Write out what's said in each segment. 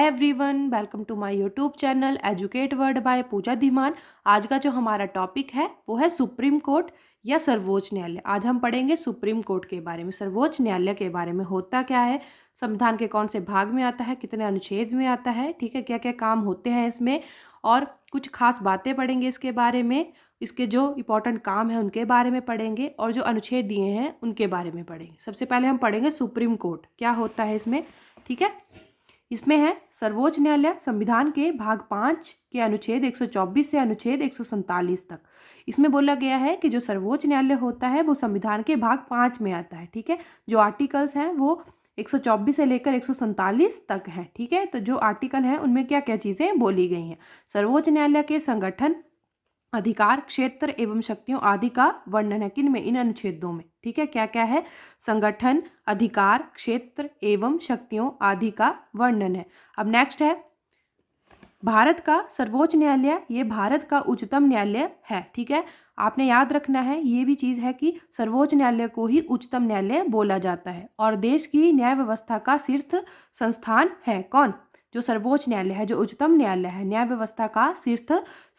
Hi everyone, welcome to my YouTube channel educate word by Pooja Dhiman. आज का जो हमारा टॉपिक है वो है सुप्रीम कोर्ट या सर्वोच्च न्यायालय। आज हम पढ़ेंगे सुप्रीम कोर्ट के बारे में, सर्वोच्च न्यायालय के बारे में। होता क्या है, संविधान के कौन से भाग में आता है, कितने अनुच्छेद में आता है, ठीक है, क्या क्या काम होते हैं इसमें, और कुछ खास बातें पढ़ेंगे इसके बारे में। इसके जो इंपॉर्टेंट काम है उनके बारे में पढ़ेंगे और जो अनुच्छेद दिए हैं उनके बारे में पढ़ेंगे। सबसे पहले हम पढ़ेंगे सुप्रीम कोर्ट क्या होता है इसमें, ठीक है। इसमें है सर्वोच्च न्यायालय संविधान के भाग 5 के अनुच्छेद 124 से अनुच्छेद 147 तक। इसमें बोला गया है कि जो सर्वोच्च न्यायालय होता है वो संविधान के भाग 5 में आता है, ठीक है। जो आर्टिकल्स हैं वो 124 से लेकर 147 तक है, ठीक है। तो जो आर्टिकल हैं उनमें क्या क्या चीज़ें बोली गई हैं। सर्वोच्च न्यायालय के संगठन, अधिकार, क्षेत्र एवं शक्तियों आदि का वर्णन है। किन में? इन अनुच्छेदों में, ठीक है। क्या क्या है? संगठन, अधिकार, क्षेत्र एवं शक्तियों आदि का वर्णन है। अब नेक्स्ट है भारत का सर्वोच्च न्यायालय। ये भारत का उच्चतम न्यायालय है, ठीक है। आपने याद रखना है ये भी चीज़ है कि सर्वोच्च न्यायालय को ही उच्चतम न्यायालय बोला जाता है और देश की न्याय व्यवस्था का शीर्ष संस्थान है। कौन? जो सर्वोच्च न्यायालय है, जो उच्चतम न्यायालय है, न्याय व्यवस्था का शीर्ष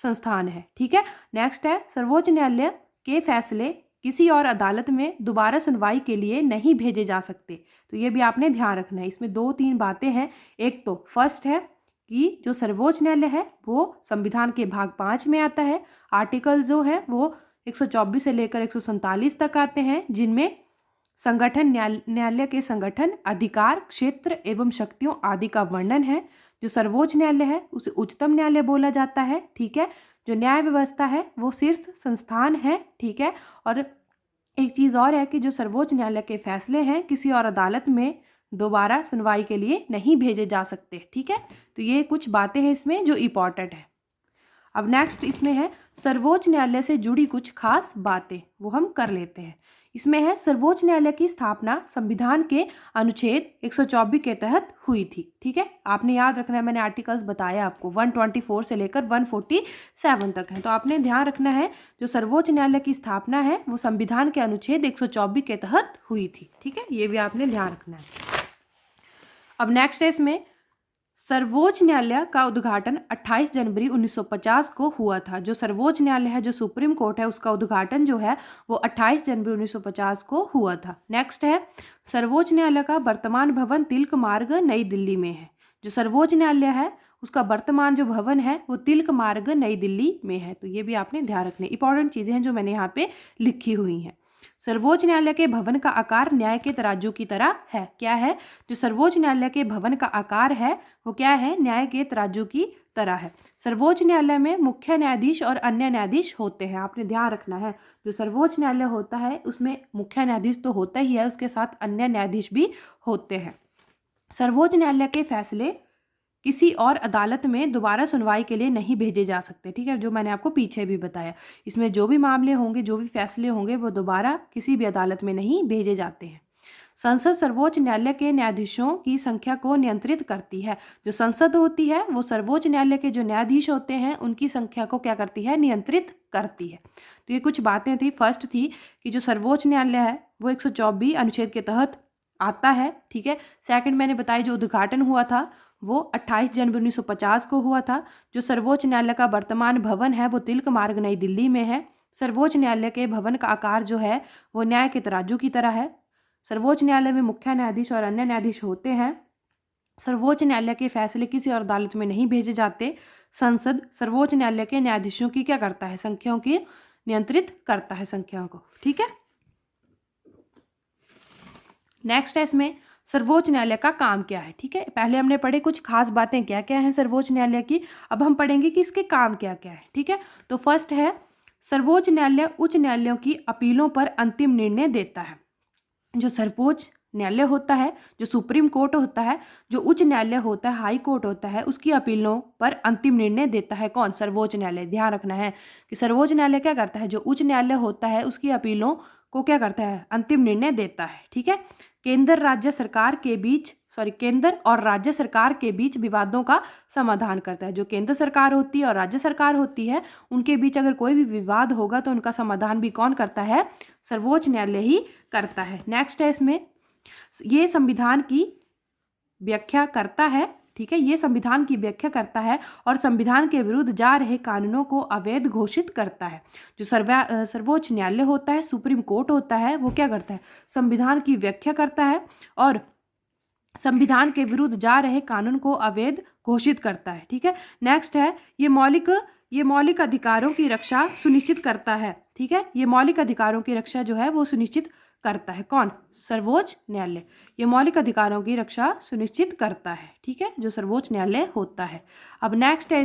संस्थान है, ठीक है। नेक्स्ट है सर्वोच्च न्यायालय के फैसले किसी और अदालत में दोबारा सुनवाई के लिए नहीं भेजे जा सकते। तो ये भी आपने ध्यान रखना है। इसमें 2-3 बातें हैं। एक तो फर्स्ट है कि जो सर्वोच्च न्यायालय है वो संविधान के भाग 5 में आता है। आर्टिकल जो है वो 124 से लेकर 147 तक आते हैं, जिनमें संगठन, न्यायालय के संगठन, अधिकार, क्षेत्र एवं शक्तियों आदि का वर्णन है। जो सर्वोच्च न्यायालय है उसे उच्चतम न्यायालय बोला जाता है, ठीक है। जो न्याय व्यवस्था है वो शीर्ष संस्थान है, ठीक है। और एक चीज़ और है कि जो सर्वोच्च न्यायालय के फैसले हैं किसी और अदालत में दोबारा सुनवाई के लिए नहीं भेजे जा सकते, ठीक है। तो ये कुछ बातें हैं इसमें जो इम्पॉर्टेंट है। अब नेक्स्ट इसमें है सर्वोच्च न्यायालय से जुड़ी कुछ खास बातें, वो हम कर लेते हैं। इसमें है सर्वोच्च न्यायालय की स्थापना संविधान के अनुच्छेद 124 के तहत हुई थी, ठीक है। आपने याद रखना है, मैंने आर्टिकल्स बताया आपको 124 से लेकर 147 तक है। तो आपने ध्यान रखना है जो सर्वोच्च न्यायालय की स्थापना है वो संविधान के अनुच्छेद 124 के तहत हुई थी, ठीक है। ये भी आपने ध्यान रखना है। अब नेक्स्ट है इसमें सर्वोच्च न्यायालय का उद्घाटन 28 जनवरी 1950 को हुआ था। जो सर्वोच्च न्यायालय है, जो सुप्रीम कोर्ट है, उसका उद्घाटन जो है वो 28 जनवरी 1950 को हुआ था। नेक्स्ट है सर्वोच्च न्यायालय का वर्तमान भवन तिलक मार्ग नई दिल्ली में है। जो सर्वोच्च न्यायालय है उसका वर्तमान जो भवन है वो तिलक मार्ग नई दिल्ली में है। तो ये भी आपने ध्यान रखना है। इंपॉर्टेंट चीज़ें हैं जो मैंने यहाँ पे लिखी हुई हैं। सर्वोच्च न्यायालय के भवन का आकार न्याय के तराजू की तरह है। क्या है? जो सर्वोच्च न्यायालय के भवन का आकार है वो क्या है? न्याय के तराजू की तरह है। सर्वोच्च न्यायालय में मुख्य न्यायाधीश और अन्य न्यायाधीश होते हैं। आपने ध्यान रखना है जो सर्वोच्च न्यायालय होता है उसमें मुख्य न्यायाधीश तो होता ही है, उसके साथ अन्य न्यायाधीश भी होते हैं। सर्वोच्च न्यायालय के फैसले किसी और अदालत में दोबारा सुनवाई के लिए नहीं भेजे जा सकते, ठीक है। जो मैंने आपको पीछे भी बताया, इसमें जो भी मामले होंगे, जो भी फैसले होंगे वो दोबारा किसी भी अदालत में नहीं भेजे जाते हैं। संसद सर्वोच्च न्यायालय के न्यायाधीशों की संख्या को नियंत्रित करती है। जो संसद होती है वो सर्वोच्च न्यायालय के जो न्यायाधीश होते हैं उनकी संख्या को क्या करती है? नियंत्रित करती है। तो ये कुछ बातें थी। फर्स्ट थी कि जो सर्वोच्च न्यायालय है वो 124 अनुच्छेद के तहत आता है, ठीक है। सेकंड मैंने बताया जो उद्घाटन हुआ था वो 28 जनवरी 1950 को हुआ था। जो सर्वोच्च न्यायालय का वर्तमान भवन है वो तिलक मार्ग नई दिल्ली में है। सर्वोच्च न्यायालय के भवन का आकार जो है वो न्याय के तराजू की तरह है। सर्वोच्च न्यायालय में मुख्य न्यायाधीश और अन्य न्यायाधीश होते हैं। सर्वोच्च न्यायालय के फैसले किसी और अदालत में नहीं भेजे जाते। संसद सर्वोच्च न्यायालय के न्यायाधीशों की क्या करता है? संख्याओं की नियंत्रित करता है, संख्याओं को, ठीक है। नेक्स्ट है इसमें सर्वोच्च न्यायालय का काम क्या है, ठीक है। पहले हमने पढ़े कुछ खास बातें क्या क्या हैं सर्वोच्च न्यायालय की। अब हम पढ़ेंगे कि इसके काम क्या क्या है, ठीक है। तो फर्स्ट है सर्वोच्च न्यायालय उच्च न्यायालयों की अपीलों पर अंतिम निर्णय देता है। जो सर्वोच्च न्यायालय होता है, जो सुप्रीम कोर्ट होता है, जो उच्च न्यायालय होता है, हाई कोर्ट होता है, उसकी अपीलों पर अंतिम निर्णय देता है कौन? सर्वोच्च न्यायालय। ध्यान रखना है कि सर्वोच्च न्यायालय क्या करता है? जो उच्च न्यायालय होता है उसकी अपीलों को क्या करता है? अंतिम निर्णय देता है, ठीक है। केंद्र और राज्य सरकार के बीच विवादों का समाधान करता है। जो केंद्र सरकार होती है और राज्य सरकार होती है उनके बीच अगर कोई भी विवाद होगा तो उनका समाधान भी कौन करता है? सर्वोच्च न्यायालय ही करता है। नेक्स्ट है इसमें ये संविधान की व्याख्या करता है, ठीक है, ये संविधान की व्याख्या करता है और संविधान के विरुद्ध जा रहे कानूनों को अवैध घोषित करता है। जो सर्वोच्च न्यायालय होता है, सुप्रीम कोर्ट होता है, वो क्या करता है, संविधान की व्याख्या करता है और संविधान के विरुद्ध जा रहे कानून को अवैध घोषित करता है। ठीक है, नेक्स्ट है ये मौलिक अधिकारों की रक्षा सुनिश्चित करता है। ठीक है, ये मौलिक अधिकारों की रक्षा जो है वो सुनिश्चित करता है। कौन? सर्वोच्च न्यायालय। ये मौलिक अधिकारों की रक्षा सुनिश्चित करता है। ठीक है, जो सर्वोच्च न्यायालय होता है। अब नेक्स्ट है,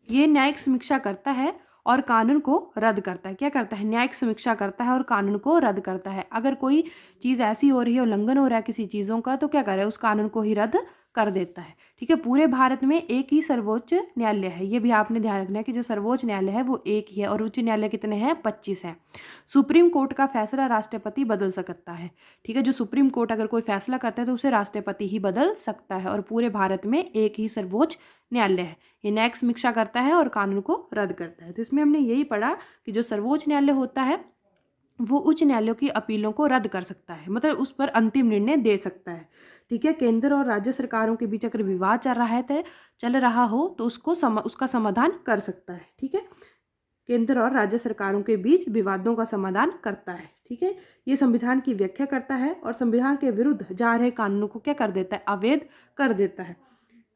ये न्यायिक समीक्षा करता है और कानून को रद्द करता है। क्या करता है? न्यायिक समीक्षा करता है और कानून को रद्द करता है। अगर कोई चीज़ ऐसी हो रही है, उल्लंघन हो रहा है किसी चीज़ों का, तो क्या करे, उस कानून को ही रद्द कर देता है। ठीक है, पूरे भारत में एक ही सर्वोच्च न्यायालय है। ये भी आपने ध्यान रखना है कि जो सर्वोच्च न्यायालय है वो एक ही है और उच्च न्यायालय कितने हैं? 25 हैं। सुप्रीम कोर्ट का फैसला राष्ट्रपति बदल सकता है। ठीक है, जो सुप्रीम कोर्ट अगर कोई फैसला करता है तो उसे राष्ट्रपति ही बदल सकता है और पूरे भारत में एक ही सर्वोच्च न्यायालय है। ये न्यायिक समीक्षा करता है और कानून को रद्द करता है। तो इसमें हमने यही पढ़ा कि जो सर्वोच्च न्यायालय होता है वो उच्च न्यायालयों की अपीलों को रद्द कर सकता है, मतलब उस पर अंतिम निर्णय दे सकता है। ठीक है, केंद्र और राज्य सरकारों के बीच अगर विवाद चल रहा हो तो उसका समाधान कर सकता है। ठीक है, केंद्र और राज्य सरकारों के बीच विवादों का समाधान करता है। ठीक है, ये संविधान की व्याख्या करता है और संविधान के विरुद्ध जा रहे कानूनों को क्या कर देता है? अवैध कर देता है।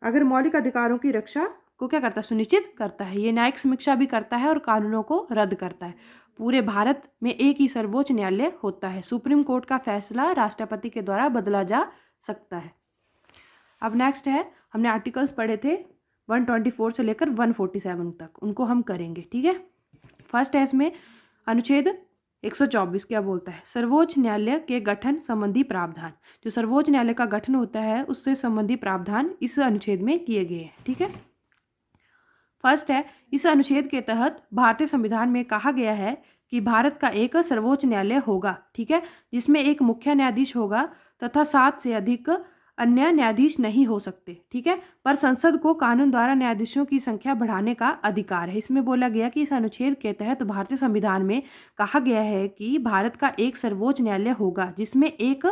अगर मौलिक अधिकारों की रक्षा को क्या करता है? सुनिश्चित करता है। ये न्यायिक समीक्षा भी करता है और कानूनों को रद्द करता है। पूरे भारत में एक ही सर्वोच्च न्यायालय होता है। सुप्रीम कोर्ट का फैसला राष्ट्रपति के द्वारा बदला जा सकता है। अब नेक्स्ट है, हमने आर्टिकल्स पढ़े थे 124 से लेकर 147 तक, उनको हम करेंगे। ठीक है, फर्स्ट है इसमें अनुच्छेद 124 क्या बोलता है? सर्वोच्च न्यायालय के गठन संबंधी प्रावधान। जो सर्वोच्च न्यायालय का गठन होता है उससे संबंधी प्रावधान इस अनुच्छेद में किए गए हैं। ठीक है, फर्स्ट है, इस अनुच्छेद के तहत भारतीय संविधान में कहा गया है कि भारत का एक सर्वोच्च न्यायालय होगा। ठीक है, जिसमें एक मुख्य न्यायाधीश होगा तथा 7 से अधिक अन्य न्यायाधीश नहीं हो सकते। ठीक है, पर संसद को कानून द्वारा न्यायाधीशों की संख्या बढ़ाने का अधिकार है। इसमें बोला गया कि इस अनुच्छेद के तहत भारतीय संविधान में कहा गया है कि भारत का एक सर्वोच्च न्यायालय होगा जिसमें एक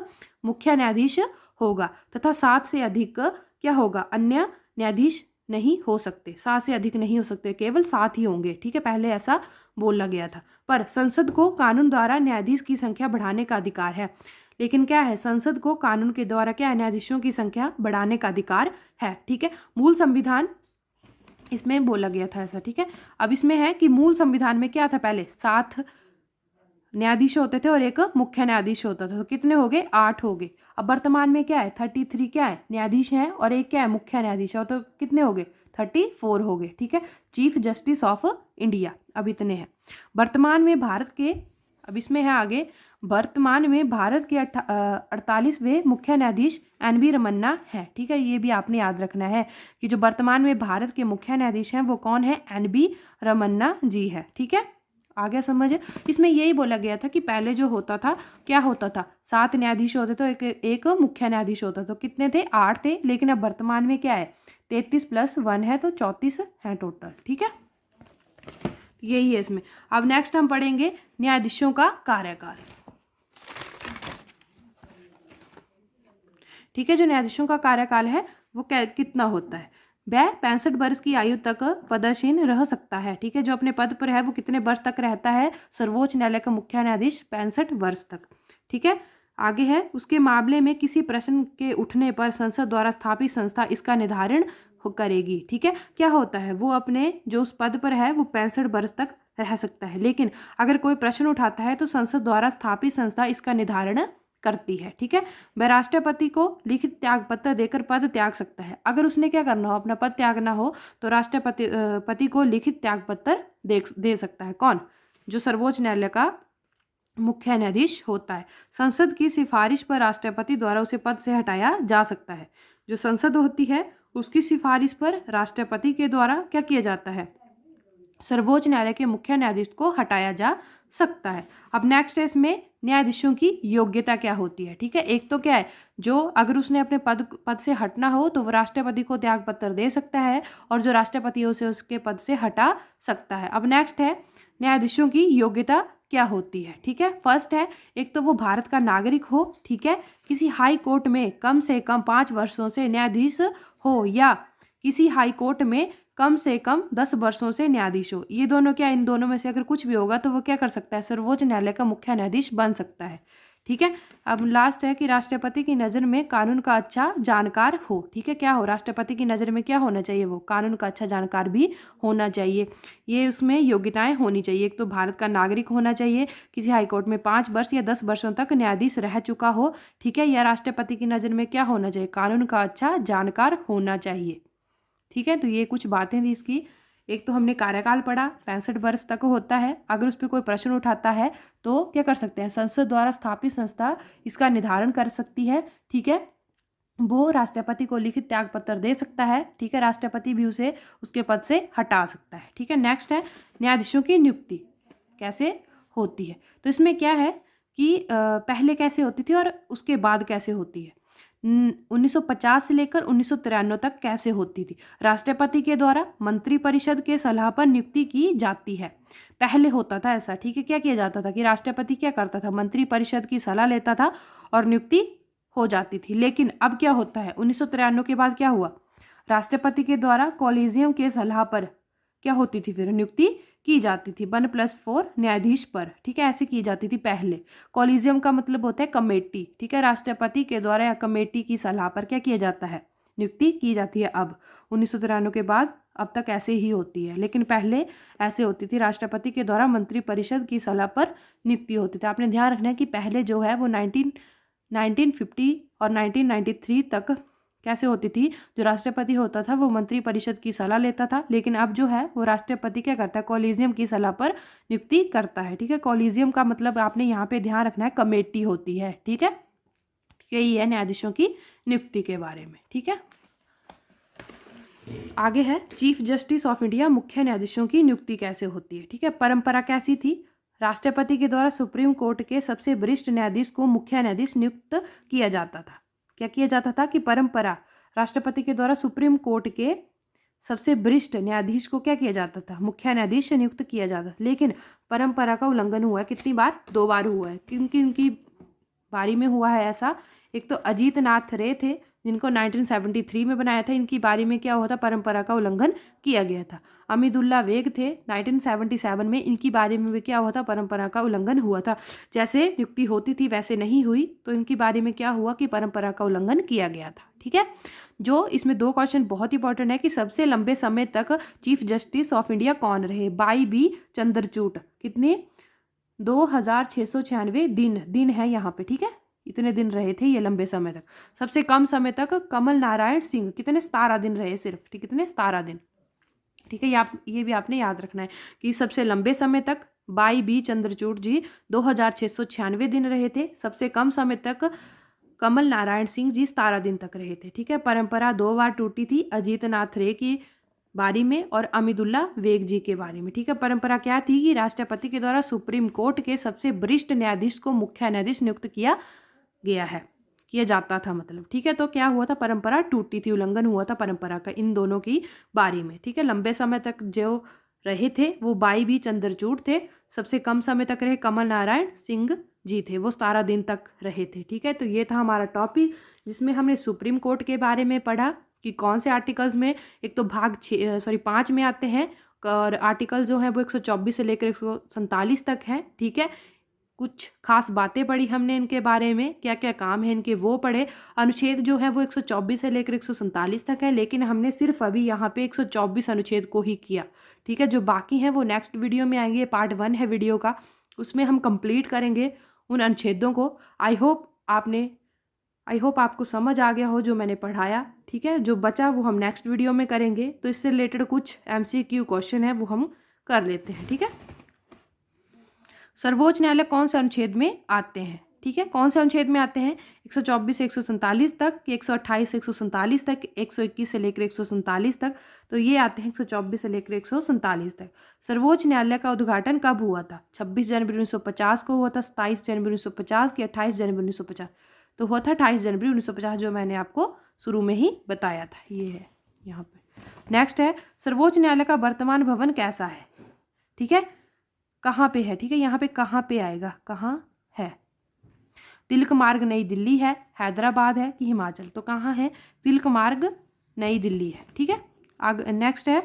मुख्य न्यायाधीश होगा तथा 7 से अधिक क्या होगा? अन्य न्यायाधीश नहीं हो सकते। 7 से अधिक नहीं हो सकते, केवल 7 ही होंगे। ठीक है, पहले ऐसा बोला गया था। पर संसद को कानून द्वारा न्यायाधीश की संख्या बढ़ाने का अधिकार है। लेकिन क्या है? संसद को कानून के द्वारा क्या है? न्यायाधीशों की संख्या बढ़ाने का अधिकार है। ठीक है, मूल संविधान इसमें बोला गया था ऐसा। ठीक है, अब इसमें है कि मूल संविधान में क्या था? पहले 7 न्यायाधीश होते थे और एक मुख्य न्यायाधीश होता था, तो कितने हो गए? 8 हो गए। अब वर्तमान में क्या है? 33 क्या है? न्यायाधीश हैं और एक क्या है? मुख्य न्यायाधीश है, तो कितने हो गए? 34 हो गए। ठीक है, चीफ जस्टिस ऑफ इंडिया अब इतने हैं वर्तमान में भारत के। अब इसमें है आगे, वर्तमान में भारत के 48वें मुख्य न्यायाधीश NV रमन्ना है। ठीक है, ये भी आपने याद रखना है कि जो वर्तमान में भारत के मुख्य न्यायाधीश हैं वो कौन है? NV रमन्ना जी है। ठीक है, आ गया समझ? इसमें यही बोला गया था कि पहले जो होता था, क्या होता था? 7 न्यायाधीश होते थे, एक मुख्य न्यायाधीश होता था। तो कितने थे? 8 थे। लेकिन अब वर्तमान में क्या है? 33 + 1 है, तो 34 है टोटल। ठीक है, यही है इसमें। अब नेक्स्ट हम पढ़ेंगे न्यायाधीशों का कार्यकाल। ठीक है, जो न्यायाधीशों का कार्यकाल है वो कितना होता है? वह 65 वर्ष की आयु तक पदासीन रह सकता है। ठीक है, जो अपने पद पर है वो कितने वर्ष तक रहता है? सर्वोच्च न्यायालय का मुख्य न्यायाधीश 65 वर्ष तक। ठीक है, आगे है, उसके मामले में किसी प्रश्न के उठने पर संसद द्वारा स्थापित संस्था इसका निर्धारण करेगी। ठीक है, क्या होता है? वो अपने जो उस पद पर है वो 65 वर्ष तक रह सकता है, लेकिन अगर कोई प्रश्न उठाता है तो संसद द्वारा स्थापित संस्था इसका निर्धारण करती है। ठीक है, वह राष्ट्रपति को लिखित त्याग पत्र देकर पद त्याग सकता है। अगर उसने क्या करना हो, अपना पद त्यागना हो, तो राष्ट्रपति पति को लिखित त्याग पत्र दे सकता है। कौन? जो सर्वोच्च न्यायालय का मुख्य न्यायाधीश होता है। संसद की सिफारिश पर राष्ट्रपति द्वारा उसे पद से हटाया जा सकता है। जो संसद होती है उसकी सिफारिश पर राष्ट्रपति के द्वारा क्या किया जाता है? सर्वोच्च न्यायालय के मुख्य न्यायाधीश को हटाया जा सकता है। अब नेक्स्ट है इसमें न्यायाधीशों की योग्यता क्या होती है। ठीक है, एक तो क्या है, जो अगर उसने अपने पद से हटना हो तो वो राष्ट्रपति को त्याग पत्र दे सकता है और जो राष्ट्रपति उसे उसके पद से हटा सकता है। अब नेक्स्ट है न्यायाधीशों की योग्यता क्या होती है। ठीक है, फर्स्ट है, एक तो वो भारत का नागरिक हो। ठीक है, किसी हाई कोर्ट में कम से कम 5 वर्षों से न्यायाधीश हो या किसी हाई कोर्ट में कम से कम 10 वर्षों से न्यायाधीश हो। ये दोनों क्या, इन दोनों में से अगर कुछ भी होगा तो वो क्या कर सकता है, सर्वोच्च न्यायालय का मुख्य न्यायाधीश बन सकता है। ठीक है। अब लास्ट है कि राष्ट्रपति की नज़र में कानून का अच्छा जानकार हो। ठीक है, क्या हो, राष्ट्रपति की नज़र में क्या होना चाहिए, वो कानून का अच्छा जानकार भी होना चाहिए। ये उसमें योग्यताएं होनी चाहिए। एक तो भारत का नागरिक होना चाहिए, किसी हाईकोर्ट में 5 वर्ष या 10 वर्षों तक न्यायाधीश रह चुका हो। ठीक है, या राष्ट्रपति की नज़र में क्या होना चाहिए, कानून का अच्छा जानकार होना चाहिए। ठीक है, तो ये कुछ बातें थी इसकी। एक तो हमने कार्यकाल पढ़ा, 65 वर्ष तक होता है। अगर उस पर कोई प्रश्न उठाता है तो क्या कर सकते हैं, संसद द्वारा स्थापित संस्था इसका निर्धारण कर सकती है। ठीक है, वो राष्ट्रपति को लिखित त्याग पत्र दे सकता है। ठीक है, राष्ट्रपति भी उसे उसके पद से हटा सकता है। ठीक है, नेक्स्ट है न्यायाधीशों की नियुक्ति कैसे होती है। तो इसमें क्या है कि पहले कैसे होती थी और उसके बाद कैसे होती है। 1950 से लेकर 1993 तक कैसे होती थी। राष्ट्रपति के द्वारा मंत्रिपरिषद के सलाह पर नियुक्ति की जाती है। पहले होता था ऐसा। ठीक है, क्या किया जाता था कि राष्ट्रपति क्या करता था, मंत्रिपरिषद की सलाह लेता था और नियुक्ति हो जाती थी। लेकिन अब क्या होता है, 1993 के बाद क्या हुआ, राष्ट्रपति के द्वारा कॉलेजियम के सलाह पर क्या होती थी, फिर नियुक्ति की जाती थी 1+4 न्यायाधीश पर। ठीक है, ऐसे की जाती थी पहले। कॉलेजियम का मतलब होता है कमेटी। ठीक है, राष्ट्रपति के द्वारा या कमेटी की सलाह पर क्या किया जाता है, नियुक्ति की जाती है। अब 1993 के बाद अब तक ऐसे ही होती है, लेकिन पहले ऐसे होती थी, राष्ट्रपति के द्वारा मंत्रिपरिषद की सलाह पर नियुक्ति होती थी। आपने ध्यान रखना है कि पहले जो है वो 1950 और 1993 तक कैसे होती थी, जो राष्ट्रपति होता था वो मंत्रिपरिषद की सलाह लेता था। लेकिन अब जो है वो राष्ट्रपति क्या करता है, कॉलेजियम की सलाह पर नियुक्ति करता है। ठीक है, कॉलेजियम का मतलब आपने यहाँ पे ध्यान रखना है, कमेटी होती है। ठीक है, यही है न्यायाधीशों की नियुक्ति के बारे में। ठीक है, आगे है चीफ जस्टिस ऑफ इंडिया, मुख्य न्यायाधीशों की नियुक्ति कैसे होती है। ठीक है, परंपरा कैसी थी, राष्ट्रपति के द्वारा सुप्रीम कोर्ट के सबसे वरिष्ठ न्यायाधीश को मुख्य न्यायाधीश नियुक्त किया जाता था। क्या किया जाता था कि परंपरा, राष्ट्रपति के द्वारा सुप्रीम कोर्ट के सबसे वरिष्ठ न्यायाधीश को क्या किया जाता था, मुख्य न्यायाधीश नियुक्त किया जाता था। लेकिन परंपरा का उल्लंघन हुआ है, कितनी बार, 2 बार हुआ है। किन किन की बारी में हुआ है ऐसा, एक तो अजीत नाथ रे थे जिनको 1973 में बनाया था, इनकी बारी में क्या हुआ था, परंपरा का उल्लंघन किया गया था। अमीदुल्ला वेग थे 1977 में, इनकी बारी में भी क्या हुआ था, परंपरा का उल्लंघन हुआ था। जैसे नियुक्ति होती थी वैसे नहीं हुई, तो इनकी बारी में क्या हुआ कि परंपरा का उल्लंघन किया गया था। ठीक है, जो इसमें 2 क्वेश्चन बहुत इंपॉर्टेंट है कि सबसे लंबे समय तक चीफ जस्टिस ऑफ इंडिया कौन रहे, बाई बी चंद्रचूड़, कितने 2696 दिन है यहाँ पे। ठीक है, इतने दिन रहे थे ये लंबे समय तक। सबसे कम समय तक कमल नारायण सिंह, कितने 17 दिन रहे सिर्फ। ठीक, कितने 17 दिन। ठीक है, ये भी आपने याद रखना है कि सबसे लंबे समय तक बाई बी चंद्रचूड़ जी 2696 दिन रहे थे। सबसे कम समय तक कमल नारायण सिंह जी 17 दिन तक रहे थे। ठीक है, परंपरा 2 बार टूटी थी, अजीत नाथ रे की बारी में और अमीदुल्ला वेग जी के बारे में। ठीक है, परंपरा क्या थी कि राष्ट्रपति के द्वारा सुप्रीम कोर्ट के सबसे वरिष्ठ न्यायाधीश को मुख्य न्यायाधीश नियुक्त किया गया है, किया जाता था मतलब। ठीक है, तो क्या हुआ था, परंपरा टूटी थी, उल्लंघन हुआ था परंपरा का इन दोनों की बारी में। ठीक है, लंबे समय तक जो रहे थे वो बाई बी चंद्रचूड़ थे, सबसे कम समय तक रहे कमल नारायण सिंह जी थे, वो 17 दिन तक रहे थे। ठीक है, तो ये था हमारा टॉपिक जिसमें हमने सुप्रीम कोर्ट के बारे में पढ़ा कि कौन से आर्टिकल्स में, एक तो भाग 5 में आते हैं, और आर्टिकल जो है वो 124 से लेकर 147 तक है। ठीक है, कुछ खास बातें पढ़ी हमने इनके बारे में, क्या क्या काम है इनके वो पढ़े। अनुच्छेद जो है वो 124 से लेकर 147 तक है, लेकिन हमने सिर्फ अभी यहाँ पे 124 अनुच्छेद को ही किया। ठीक है, जो बाकी हैं वो नेक्स्ट वीडियो में आएंगे, पार्ट 1 है वीडियो का, उसमें हम कंप्लीट करेंगे उन अनुच्छेदों को। आई होप आपको समझ आ गया हो जो मैंने पढ़ाया। ठीक है, जो बचा वो हम नेक्स्ट वीडियो में करेंगे। तो इससे रिलेटेड कुछ MCQ क्वेश्चन है वो हम कर लेते हैं। ठीक है, सर्वोच्च न्यायालय कौन से अनुच्छेद में आते हैं। ठीक है, कौन से अनुच्छेद में आते हैं, 124 से 147 तक, 128 से 147 तक, 121 से लेकर 147 तक। तो ये आते हैं 124 से लेकर 147 तक। सर्वोच्च न्यायालय का उद्घाटन कब हुआ था, 26 जनवरी 1950 को हुआ था, 27 जनवरी 1950 की 28 जनवरी 1950, तो हुआ था 28 जनवरी 1950, जो मैंने आपको शुरू में ही बताया था। ये है यहाँ पे। नेक्स्ट है सर्वोच्च न्यायालय का वर्तमान भवन कैसा है। ठीक है, कहाँ पे है। ठीक है, यहाँ पे कहाँ पे आएगा, कहाँ है, तिलक मार्ग नई दिल्ली है, हैदराबाद है कि हिमाचल, तो कहाँ है, तिलक मार्ग नई दिल्ली है। ठीक है, नेक्स्ट है,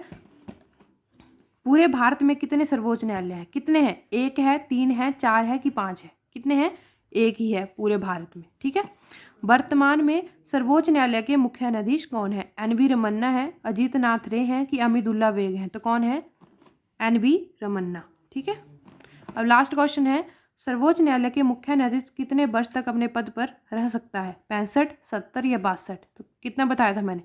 पूरे भारत में कितने सर्वोच्च न्यायालय हैं? कितने हैं? 1 है, 3 है, 4 है कि 5 है? कितने हैं? 1 ही है पूरे भारत में। ठीक है। वर्तमान में सर्वोच्च न्यायालय के मुख्य न्यायाधीश कौन है? एन.वी. रमन्ना है, अजीत नाथ रे हैं कि अमिदुल्ला वेग हैं? तो कौन है? एन.वी. रमन्ना। ठीक है। अब लास्ट क्वेश्चन है, सर्वोच्च न्यायालय के मुख्य न्यायाधीश कितने वर्ष तक अपने पद पर रह सकता है? 65, 70 या 62? तो कितना बताया था मैंने?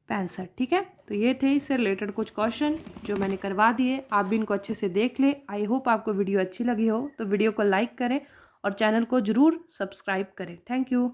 65। ठीक है। तो ये थे इससे रिलेटेड कुछ क्वेश्चन जो मैंने करवा दिए, आप भी इनको अच्छे से देख ले। आई होप आपको वीडियो अच्छी लगी हो, तो वीडियो को लाइक करें और चैनल को ज़रूर सब्सक्राइब करें। Thank you.